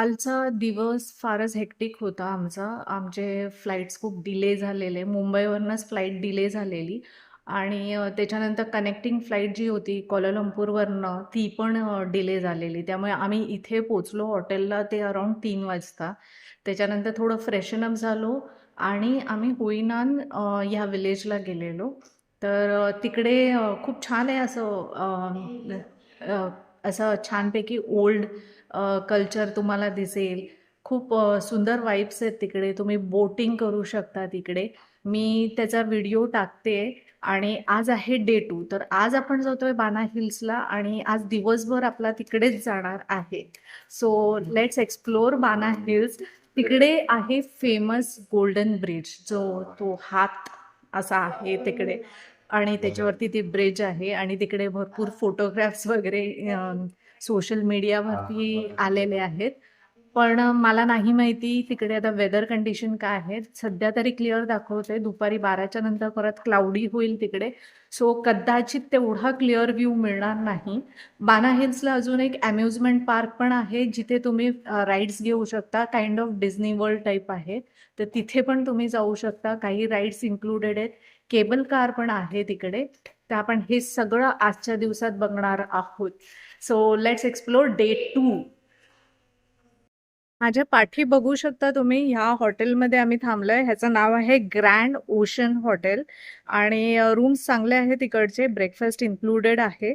कालचा दिवस फारच हेक्टिक होता आमचा. आमचे फ्लाइट्स खूप डिले झालेले. मुंबईवरूनच फ्लाइट डिले झालेली आणि त्याच्यानंतर कनेक्टिंग फ्लाइट जी होती क्वालालंपूरवरनं ती पण डिले झालेली. त्यामुळे आम्ही इथे पोहोचलो हॉटेलला ते अराउंड 3 वाजता. त्याच्यानंतर थोडं फ्रेशन अप झालो आणि आम्ही हुयनान ह्या विलेजला गेलेलो. तर तिकडे खूप छान आहे असं छानपैकी ओल्ड कल्चर तुम्हाला दिसेल. खूप सुंदर वाइब्स आहेत तिकडे. तुम्ही बोटिंग करू शकता तिकडे. मी त्याचा व्हिडिओ टाकते आणि आज आहे डे 2. तर आज आपण जातोय बाना हिल्सला आणि आज दिवसभर आपला तिकडेच जाणार आहे. सो लेट्स एक्सप्लोर बाना हिल्स. तिकडे आहे फेमस गोल्डन ब्रिज, जो तो हात असा आहे तिकडे आणि त्याच्यावरती ती ब्रिज आहे आणि तिकडे भरपूर फोटोग्राफ्स वगैरे सोशल मीडियावरती आलेले आहेत. पण मला नाही माहिती तिकडे आता वेदर कंडिशन काय आहे. सध्या तरी क्लिअर दाखवते. दुपारी 12च्या नंतर परत क्लाउडी होईल तिकडे. सो कदाचित तेवढा क्लिअर व्ह्यू मिळणार नाही. बाना हिल्सला अजून एक अम्युजमेंट पार्क पण आहे जिथे तुम्ही राईड्स घेऊ शकता. Kind of Disney world type आहे. तर तिथे पण तुम्ही जाऊ शकता. काही राईड्स इन्क्लुडेड आहेत. केबल कार पण आहे तिकडे. तर आपण हे सगळं आजच्या दिवसात बघणार आहोत. So let's explore day 2. माझ्या पाठी बघू शकता तुम्ही, ह्या हॉटेलमध्ये आम्ही थांबलोय. ह्याचं नाव आहे ग्रँड ओशन हॉटेल आणि रूम्स चांगले आहेत तिकडचे. ब्रेकफास्ट इन्क्लुडेड आहे.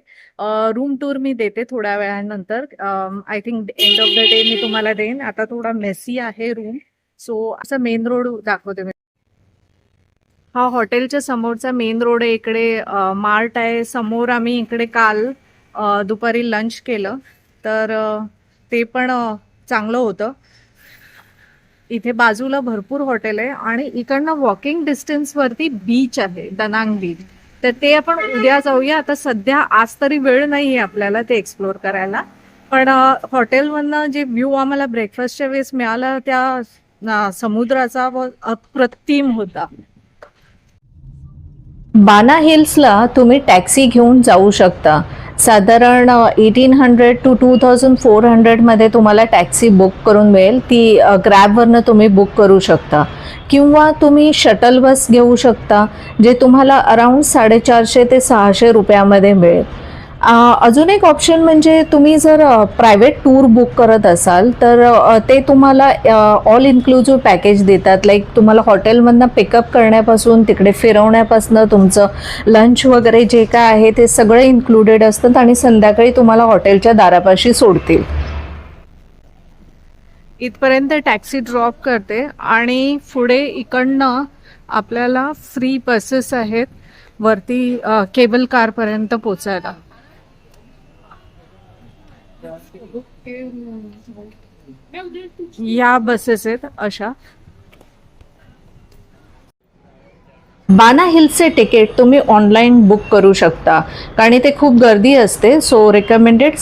रूम टूर मी देते थोड्या वेळानंतर. I think end of the day मी तुम्हाला देईन. आता थोडा मेसी आहे रूम. सो असं मेन रोड दाखवते मी. हा हॉटेलच्या समोरचा मेन रोड आहे. इकडे मार्ट आहे समोर. आम्ही इकडे काल दुपारी लंच केलं तर ते पण चांगलं होतं. इथे बाजूला भरपूर हॉटेल आहे आणि इकडनं वॉकिंग डिस्टन्सवरती बीच आहे, दनांग बीच. तर ते आपण उद्या जाऊया. आता सध्या आज तरी वेळ नाही आहे आपल्याला ते एक्सप्लोर करायला. पण हॉटेलमधनं जे व्ह्यू आम्हाला ब्रेकफास्टच्या वेळेस मिळाला त्या समुद्राचा अप्रतिम होता. बाना हिल्सला तुम्ही टॅक्सी घेऊन जाऊ शकता. साधारण 1800 टू 2400 मध्ये तुम्हाला टॅक्सी बुक करून मिळेल. ती ग्रॅबवरनं तुम्ही बुक करू शकता किंवा तुम्ही शटल बस घेऊ शकता जे तुम्हाला अराउंड 450 ते 600 रुपयामध्ये मिळेल. अजून एक ऑप्शन म्हणजे तुम्ही जर प्रायव्हेट टूर बुक करत असाल तर ते तुम्हाला ऑल इन्क्लुझिव्ह पॅकेज देतात. लाईक तुम्हाला हॉटेलमधनं पिकअप करण्यापासून तिकडे फिरवण्यापासून तुमचं लंच वगैरे जे काय आहे ते सगळं इन्क्लुडेड असतात आणि संध्याकाळी तुम्हाला हॉटेलच्या दारापाशी सोडतील. इथपर्यंत टॅक्सी ड्रॉप करते आणि पुढे इकडनं आपल्याला फ्री बसेस आहेत वरती केबल कार पर्यंत पोचायला. या बसेस आहेत अशा. बाना हिल्सचे तिकीट तुम्ही ऑनलाईन बुक करू शकता कारण ते खूप गर्दी असते. सो रेकमेंडेड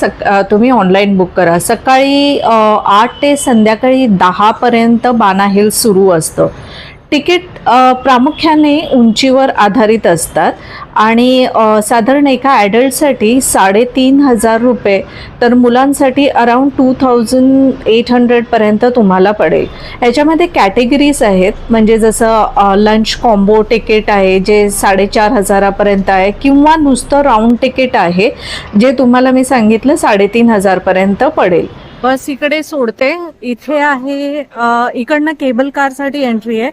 तुम्ही ऑनलाईन बुक करा. सकाळी 8 ते संध्याकाळी 10 पर्यंत बाना हिल्स सुरू असतं. तिकीट प्रामुख्याने उंचीवर आधारित असतात आणि साधारण एका ॲडल्टसाठी 3500 रुपये तर मुलांसाठी अराउंड 2800 पर्यंत तुम्हाला पडेल. ह्याच्यामध्ये कॅटेगरीज आहेत म्हणजे जसं लंच कॉम्बो तिकीट आहे जे 4500 पर्यंत आहे किंवा नुसतं राऊंड तिकीट आहे जे तुम्हाला मी सांगितलं 3500 पर्यंत पडेल. बस इकडे सोडते. इथे आहे इकडनं केबल कार साठी एंट्री आहे.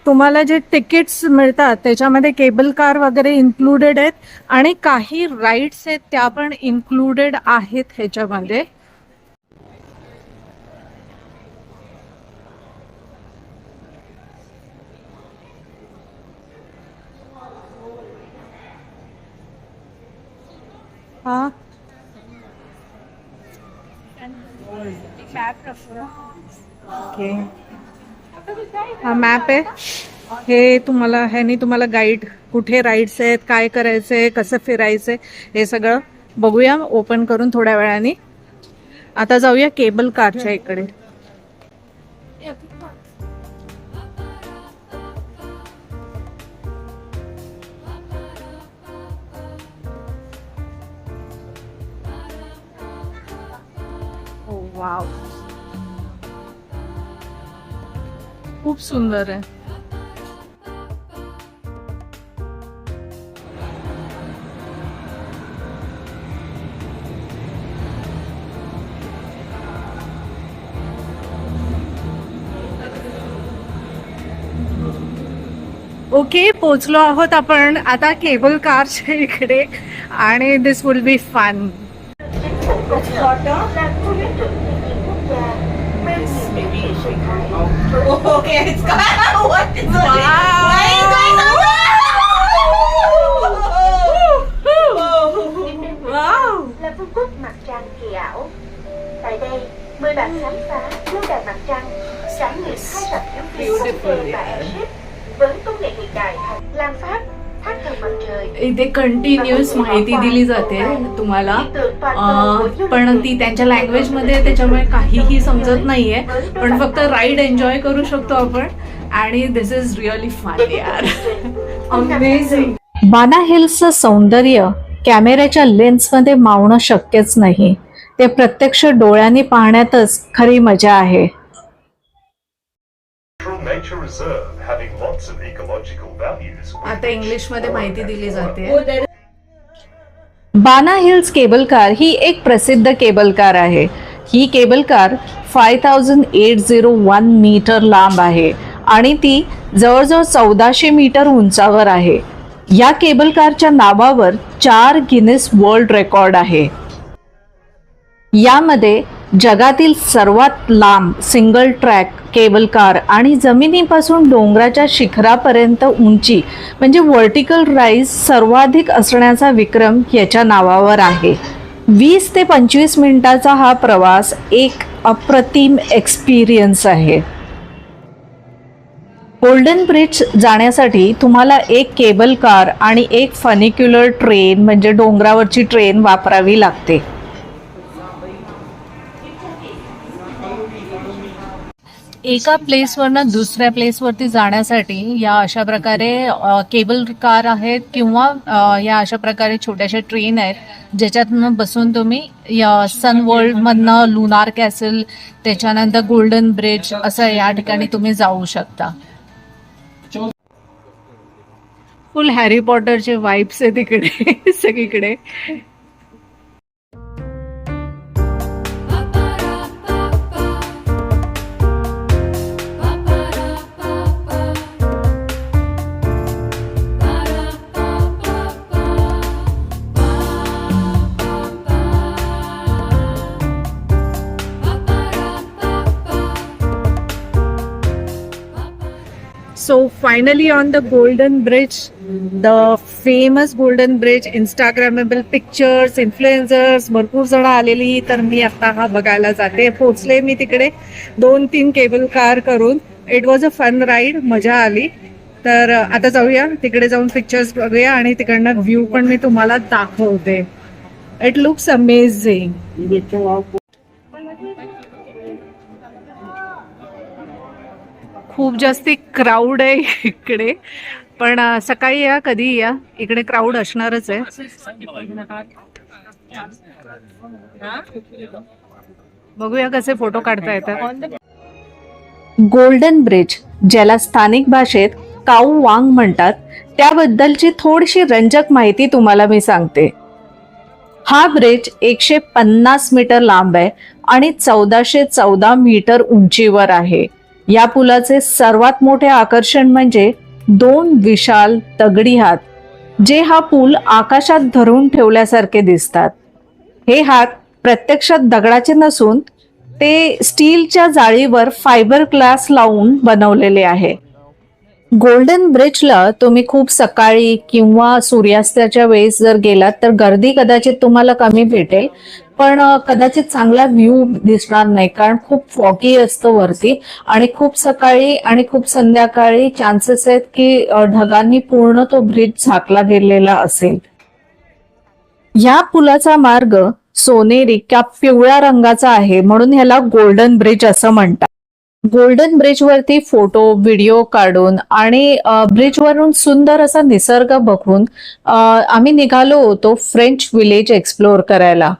तुम्हाला जे तिकीट्स मिळतात त्याच्यामध्ये केबल कार वगैरे इन्क्लुडेड आहेत आणि काही राईड्स आहेत त्या पण इन्क्लुडेड आहेत ह्याच्यामध्ये. हा ओके. हा मॅप आहे. हे तुम्हाला ह्यानी तुम्हाला गाईड कुठे राईड्स आहेत, काय करायचंय, कसं फिरायचंय हे सगळं बघूया ओपन करून थोड्या वेळाने. आता जाऊया केबल कारच्या इकडे. वाव. खूप सुंदर आहे. ओके, पोचलो आहोत आपण आता केबल कारच्या इकडे आणि this will be fun. Là vương quốc mặt trăng kỳ ảo. Tại đây, mời bạn khám phá lâu đài mặt trăng, trải nghiệm hai rạp chiếu phim Sophie và Airship với công nghệ hiện đại Lam Pháp, thác thần mặt trời. इथे continuous माहिती दिली जाते तुम्हाला, पण ती त्यांच्या language मध्ये, त्याच्यामुळे काहीही समजत नाहीये, पण फक्त राईड एन्जॉय करू शकतो आपण. आणि दिस इज रिअली फन यार, अमेझिंग. बाना हिल्सचं सौंदर्य कॅमेऱ्याच्या लेन्समध्ये मावणं शक्यच नाही. ते प्रत्यक्ष डोळ्यांनी पाहण्यातच खरी मजा आहे. आता इंग्लिश मध्ये माहिती दिली जाते. बाना हिल्स केबल कार ही एक प्रसिद्ध केबल कार आहे. ही केबल कार 5801 मीटर लांब आहे आणि ती जवळजवळ 1400 मीटर उंचावर आहे. या केबल कारच्या नावावर 4 गिनीस वर्ल्ड रेकॉर्ड आहे. यामध्ये जगातील सर्वात लांब सिंगल ट्रॅक केबल कार आणि जमिनीपासून डोंगराच्या शिखरापर्यंत उंची म्हणजे व्हर्टिकल राईज सर्वाधिक असण्याचा विक्रम याच्या नावावर आहे. 20 ते 25 मिनिटाचा हा प्रवास एक अप्रतिम एक्सपिरियन्स आहे. गोल्डन ब्रिज जाण्यासाठी तुम्हाला एक केबल कार आणि एक फनिक्युलर ट्रेन म्हणजे डोंगरावरची ट्रेन वापरावी लागते. एका प्लेसवरनं दुसऱ्या प्लेसवरती जाण्यासाठी या अशा प्रकारे केबल कार आहेत किंवा या अशा प्रकारे छोट्याशा ट्रेन आहेत ज्याच्यातनं बसून तुम्ही या सन वर्ल्डमधनं लुनार कॅसल, त्याच्यानंतर गोल्डन ब्रिज असं या ठिकाणी तुम्ही जाऊ शकता. फुल हॅरी पॉटरचे वाइब्स आहे तिकडे सगळीकडे. So finally on the Golden Bridge, the famous Golden Bridge, Instagrammable pictures, influencers भरपूर जण आलेली, तर मी आता हा बघायला जाते. पोचले मी तिकडे 2-3 केबल कार करून. It was a fun ride, मजा आली. तर आता जाऊया तिकडे, जाऊन पिक्चर्स बघूया आणि तिकडनं व्ह्यू पण मी तुम्हाला दाखवते. It looks amazing. खूप जास्ती क्राऊड आहे इकडे, पण सकाळी या कधी या, इकडे क्राऊड असणारच आहे. बघूया कसे फोटो काढता येतात. गोल्डन ब्रिज, ज्याला स्थानिक भाषेत काऊ वांग म्हणतात, त्याबद्दलची थोडीशी रंजक माहिती तुम्हाला मी सांगते. हा ब्रिज 150 मीटर लांब आहे आणि 1414 मीटर उंचीवर आहे. या पुलाचे सर्वात मोठे आकर्षण म्हणजे 2 विशाल दगडी हात, जे हा पूल आकाशात धरून ठेवल्यासारखे दिसतात. हे हात प्रत्यक्षात दगडाचे नसून ते स्टीलच्या जाळीवर फायबर ग्लास लावून बनवलेले आहे. गोल्डन ब्रिजला तुम्ही खूप सकाळी किंवा सूर्यास्ताच्या वेळेस जर गेलात तर गर्दी कदाचित तुम्हाला कमी भेटेल, पण कदाचित चांगला व्ह्यू दिसणार नाही, कारण खूप फॉगी असतं वरती आणि खूप सकाळी आणि खूप संध्याकाळी चान्सेस आहेत की ढगांनी पूर्ण तो ब्रिज झाकला गेलेला असेल. या पुलाचा मार्ग सोनेरी किंवा पिवळ्या रंगाचा आहे, म्हणून ह्याला गोल्डन ब्रिज असं म्हणतात. गोल्डन ब्रिज वरती फोटो व्हिडिओ काढून आणि ब्रिजवरून सुंदर असा निसर्ग बघून आम्ही निघालो होतो फ्रेंच विलेज एक्सप्लोर करायला.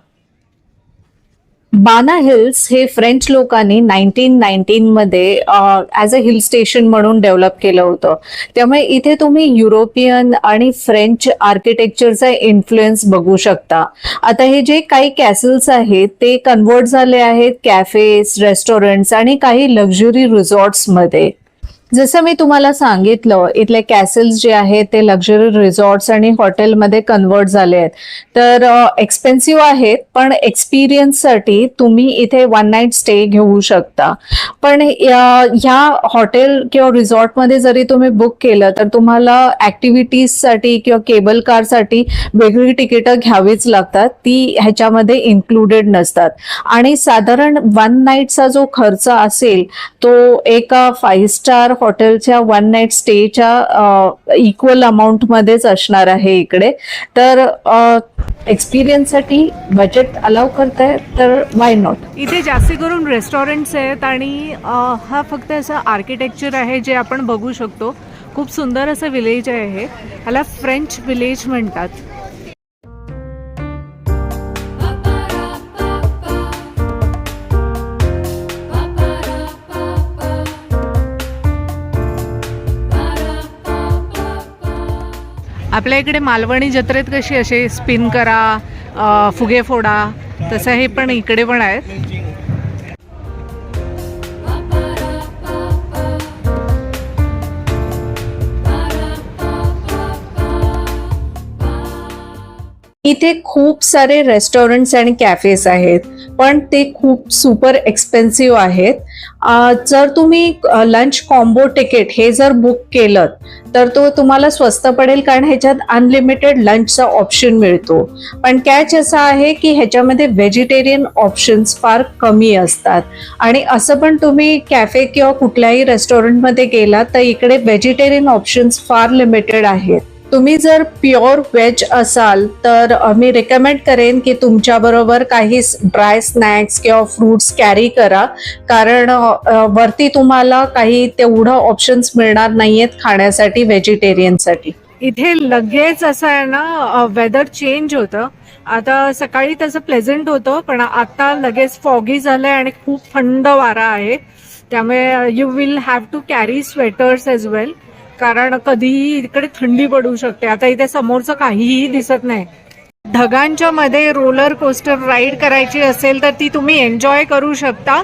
बाना हिल्स हे फ्रेंच लोकांनी 1919 मध्ये ॲज अ हिल स्टेशन म्हणून डेव्हलप केलं होतं. त्यामुळे इथे तुम्ही युरोपियन आणि फ्रेंच आर्किटेक्चरचा इन्फ्लुएन्स बघू शकता. आता हे जे काही कॅसल्स आहेत ते कन्वर्ट झाले आहेत कॅफेज, रेस्टॉरंट्स आणि काही लक्झरी रिसॉर्ट्समध्ये. जसं मी तुम्हाला सांगितलं, इथले कॅसल्स जे आहेत ते लक्झरी रिसॉर्ट्स आणि हॉटेलमध्ये कन्वर्ट झाले आहेत. तर एक्सपेन्सिव्ह आहेत, पण एक्सपिरियन्ससाठी तुम्ही इथे वन नाईट स्टे घेऊ शकता. पण ह्या हॉटेल किंवा रिसॉर्टमध्ये जरी तुम्ही बुक केलं तर तुम्हाला ऍक्टिव्हिटीजसाठी किंवा केबल कारसाठी वेगळी तिकीटं घ्यावीच लागतात. ती ह्याच्यामध्ये इन्क्लुडेड नसतात. आणि साधारण वन नाईटचा जो खर्च असेल तो एका 5 स्टार हॉटेलच्या वन नाईट स्टेच्या इक्वल अमाऊंट मध्येच असणार आहे इकडे. तर एक्सपिरियन्ससाठी बजेट अलाव करताय तर वाय नॉट. इथे जास्ती करून रेस्टॉरंट्स आहेत आणि हा फक्त असं आर्किटेक्चर आहे जे आपण बघू शकतो. खूप सुंदर असं विलेज आहे हे. ह्याला फ्रेंच विलेज म्हणतात. आपल्या इकडे मालवणी जत्रेत कशी असे स्पिन करा, फुगे फोडा, तसं हे पण इकडे पण आहेत. इथे खूप सारे रेस्टॉरंट्स आणि कॅफेज आहेत, पण ते खूप सुपर एक्सपेन्सिव्ह आहेत. जर तुम्ही लंच कॉम्बो तिकीट हे जर बुक केलं तर तो तुम्हाला स्वस्त पडेल, कारण ह्याच्यात अनलिमिटेड लंचचा ऑप्शन मिळतो. पण कॅच असा आहे की ह्याच्यामध्ये व्हेजिटेरियन ऑप्शन्स फार कमी असतात. आणि असं पण तुम्ही कॅफे किंवा कुठल्याही रेस्टॉरंटमध्ये गेलात तर इकडे व्हेजिटेरियन ऑप्शन्स फार लिमिटेड आहेत. तुम्ही जर प्युअर व्हेज असाल तर मी रेकमेंड करेन की तुमच्याबरोबर काही ड्राय स्नॅक्स किंवा फ्रुट्स कॅरी करा, कारण वरती तुम्हाला काही तेवढं ऑप्शन्स मिळणार नाहीयेत खाण्यासाठी व्हेजिटेरियनसाठी. इथे लगेच असं आहे ना, वेदर चेंज होतं. आता सकाळी तसं प्लेझंट होतं, पण आता लगेच फॉगी झालंय आणि खूप थंड वारा आहे. त्यामुळे you will have to carry sweaters as well, कारण कधीही इकडे थंडी पडू शकते. आता इथे समोरचं काहीही दिसत नाही. ढगांच्या मध्ये रोलर कोस्टर राईड करायची असेल तर ती तुम्ही एन्जॉय करू शकता.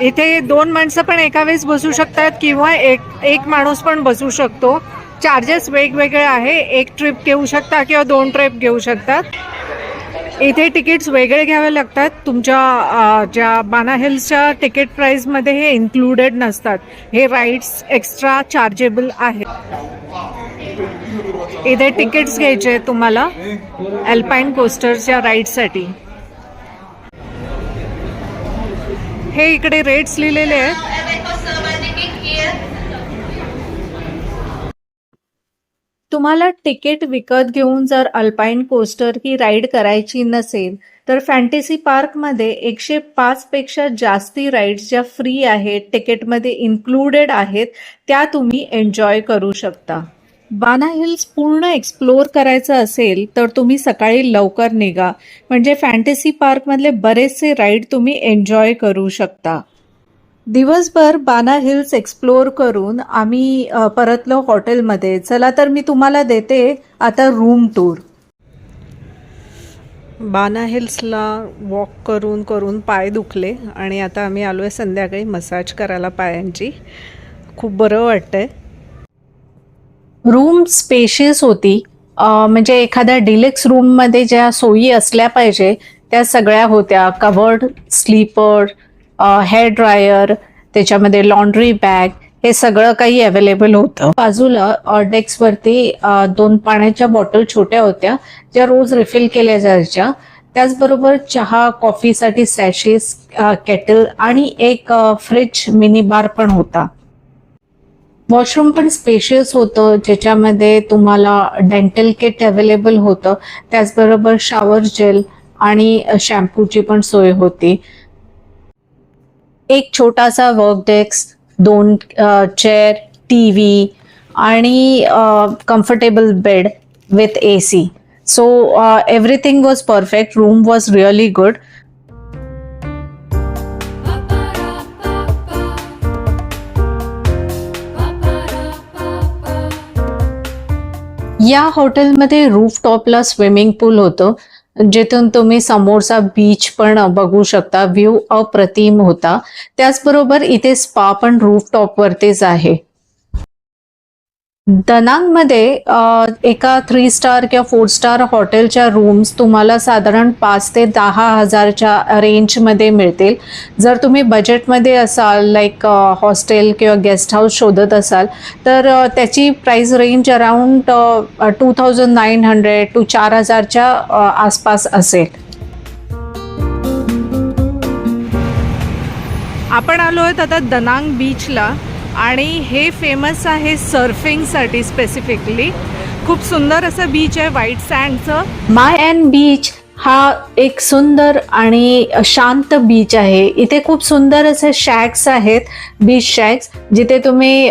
इथे 2 माणसं पण एका वेळेस बसू शकतात किंवा एक माणूस पण बसू शकतो. चार्जेस वेगवेगळे आहे. एक ट्रिप घेऊ शकता किंवा 2 ट्रिप घेऊ शकतात. इथे तिकीट्स वेगळे घ्यावे लागतात. तुमच्या ज्या बाना हिल्सच्या तिकीट प्राइसमध्ये हे इन्क्लुडेड नसतात. हे राईड्स एक्स्ट्रा चार्जेबल आहेत. इथे तिकीट्स घ्यायचे तुम्हाला अल्पाईन कोस्टरच्या राईडसाठी. हे इकडे रेट्स लिहिलेले आहेत. तुम्हाला तिकीट विकत घेऊन जर अल्पाईन कोस्टर ही राईड करायची नसेल तर फॅन्टेसी पार्कमध्ये 105 पेक्षा जास्ती राईड्स ज्या फ्री आहेत, तिकीटमध्ये इन्क्लुडेड आहेत, त्या तुम्ही एन्जॉय करू शकता. बाना हिल्स पूर्ण एक्सप्लोअर करायचं असेल तर तुम्ही सकाळी लवकर निघा, म्हणजे फॅन्टेसी पार्कमधले बरेचसे राईड तुम्ही एन्जॉय करू शकता. दिवसभर बाना हिल्स एक्सप्लोअर करून आम्ही परतलो हॉटेलमध्ये. चला तर मी तुम्हाला देते आता रूम टूर. बाना हिल्सला वॉक करून करून पाय दुखले आणि आता आम्ही आलो आहे संध्याकाळी मसाज करायला पायांची. खूप बरं वाटतंय. रूम स्पेशियस होती, म्हणजे एखाद्या डिलेक्स रूममध्ये ज्या सोयी असल्या पाहिजे त्या सगळ्या होत्या. कवर्ड स्लीपर, हेअर ड्रायर, त्याच्यामध्ये लॉन्ड्री बॅग, हे सगळं काही अवेलेबल होतं. बाजूला डेस्कवरती 2 पाण्याच्या बॉटल छोट्या होत्या ज्या रोज रिफिल केल्या जायच्या. त्याचबरोबर चहा कॉफीसाठी सॅशेस, केटल आणि एक फ्रिज मिनी बार पण होता. वॉशरूम पण स्पेशियस होतं, ज्याच्यामध्ये तुम्हाला डेंटल किट अवेलेबल होतं. त्याचबरोबर शॉवर जेल आणि शॅम्पूची पण सोय होती. एक छोटासा वर्क डेस्क, 2 चेअर, टीव्ही आणि comfortable bed with AC. So everything was perfect. Room was really good. या हॉटेलमध्ये रूफटॉपला स्विमिंग पूल होतं, जिथून तुम्ही समोरचा बीच पण बघू शकता. व्ह्यू अप्रतिम होता. त्याचबरोबर इथे स्पा पण रूफटॉप वरतीच आहे. दनांगमध्ये एका 3 स्टार किंवा 4 स्टार हॉटेलच्या रूम्स तुम्हाला साधारण 5 ते 10,000च्या रेंजमध्ये मिळतील. जर तुम्ही बजेटमध्ये असाल, लाईक हॉस्टेल किंवा गेस्ट हाऊस शोधत असाल, तर त्याची प्राइस रेंज अराउंड 2,900 टू 4,000च्या आसपास असेल. आपण आलो आहोत आता दनांग बीचला आणि हे फेमस आहे सर्फिंगसाठी स्पेसिफिकली. खूप सुंदर असं बीच आहे व्हाईट सँडचं. माय अँड बीच हा एक सुंदर आणि शांत बीच आहे. इथे खूप सुंदर असे शॅक्स आहेत, बीच शॅक्स, जिथे तुम्ही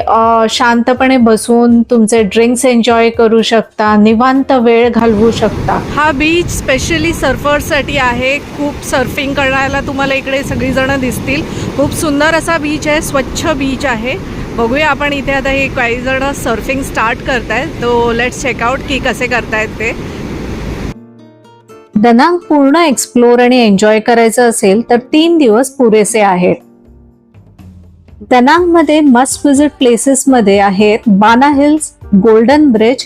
शांतपणे बसून तुमचे ड्रिंक्स एन्जॉय करू शकता, निवांत वेळ घालवू शकता. हा बीच स्पेशली सर्फर्ससाठी आहे. खूप सर्फिंग करायला तुम्हाला इकडे सगळीजणं दिसतील. खूप सुंदर असा बीच आहे, स्वच्छ बीच आहे. बघूया आपण इथे आता हे काही जण सर्फिंग स्टार्ट करतायत, तो लेट्स चेकआउट की कसे करतायत ते. दनांग पूर्ण एक्सप्लोर आणि एन्जॉय करायचं असेल तर 3 दिवस पुरेसे आहेत. दनांगमध्ये मस्ट विजिट प्लेसेसमध्ये आहेत बाना hills, golden bridge,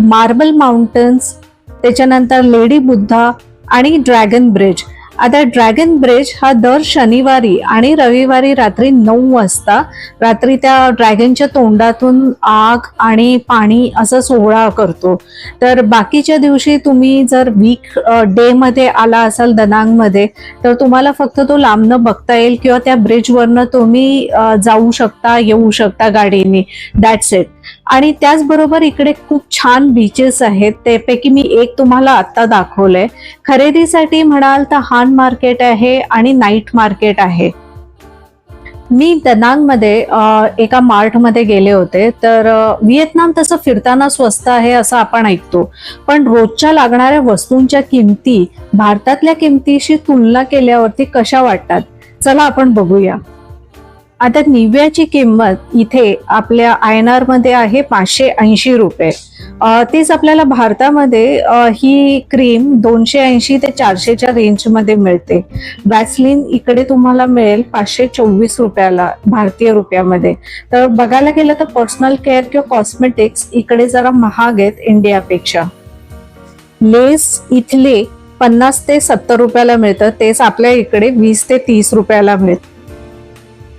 marble mountains, त्याच्यानंतर लेडी बुद्धा आणि ड्रॅगन ब्रिज. आता ड्रॅगन ब्रिज हा दर शनिवारी आणि रविवारी रात्री 9 वाजता रात्री त्या ड्रॅगनच्या तोंडातून आग आणि पाणी असं सोहळा करतो. तर बाकीच्या दिवशी तुम्ही जर वीक डे मध्ये आला असाल दनांगमध्ये, तर तुम्हाला फक्त तो लांबनं बघता येईल किंवा त्या ब्रिजवरनं तुम्ही जाऊ शकता, येऊ शकता गाडीने. That's it. आणि त्याचबरोबर इकडे खूप छान बीचेस आहेत. त्यापैकी मी एक तुम्हाला आता दाखवलंय. खरेदीसाठी म्हणाल तर हान मार्केट आहे आणि नाईट मार्केट आहे. मी दनांगमध्ये एका मार्टमध्ये गेले होते. तर व्हिएतनाम तसं फिरताना स्वस्त आहे असं आपण ऐकतो, पण रोजच्या लागणाऱ्या वस्तूंच्या किमती भारतातल्या किमतीशी तुलना केल्यावरती कशा वाटतात, चला आपण बघूया. आता निव्याची किंमत इथे आपल्या INR मध्ये आहे 580 रुपये. तेच आपल्याला भारतामध्ये ही क्रीम 280 ते 400च्या रेंजमध्ये मिळते. वॅसलिन इकडे तुम्हाला मिळेल 524 रुपयाला भारतीय रुपयामध्ये. तर बघायला गेलं तर पर्सनल केअर किंवा कॉस्मेटिक्स इकडे जरा महाग आहेत इंडियापेक्षा. लेस इथले 50 ते 70 रुपयाला मिळतं, तेच आपल्या इकडे 20 ते 30 रुपयाला मिळतं.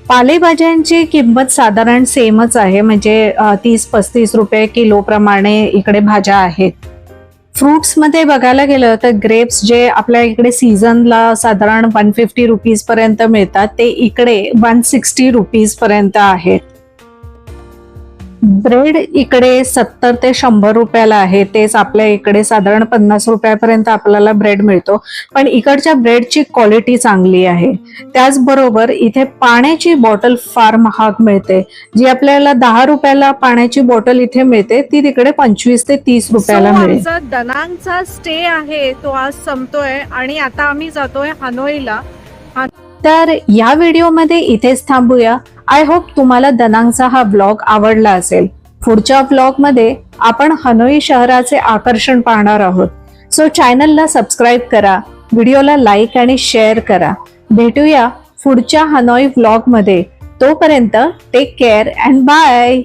पालेभाज्यांची किंमत साधारण सेमच आहे, म्हणजे 30-35 रुपये किलो प्रमाणे इकडे भाज्या आहेत. फ्रुट्स मध्ये बघायला गेलं तर ग्रेप्स जे आपल्या इकडे सीझनला साधारण 150 रुपीज पर्यंत मिळतात, ते इकडे 160 रुपीज पर्यंत आहेत. ब्रेड इकडे 70 ते 100 रुपयाला आहे, तेच आपल्या इकडे साधारण 50 रुपयापर्यंत आपल्याला ब्रेड मिळतो. पण इकडच्या ब्रेडची क्वालिटी चांगली आहे. त्याचबरोबर इथे पाण्याची बॉटल फार महाग मिळते. जी आपल्याला 10 रुपयाला पाण्याची बॉटल इथे मिळते, ती तिकडे 25 ते 30 रुपयाला मिळेल. दनांगचा स्टे आहे तो आज संपतोय आणि आता आम्ही जातोय हनोईला. तर या व्हिडिओमध्ये इथेच थांबूया. आय होप तुम्हाला दनांगचा हा व्लॉग आवडला असेल. पुढच्या व्लॉगमध्ये आपण हनोई शहराचे आकर्षण पाहणार आहोत. सो चॅनलला सबस्क्राईब करा, व्हिडिओला लाईक आणि शेअर करा. भेटूया पुढच्या हनोई व्लॉगमध्ये. तोपर्यंत टेक केअर अँड बाय.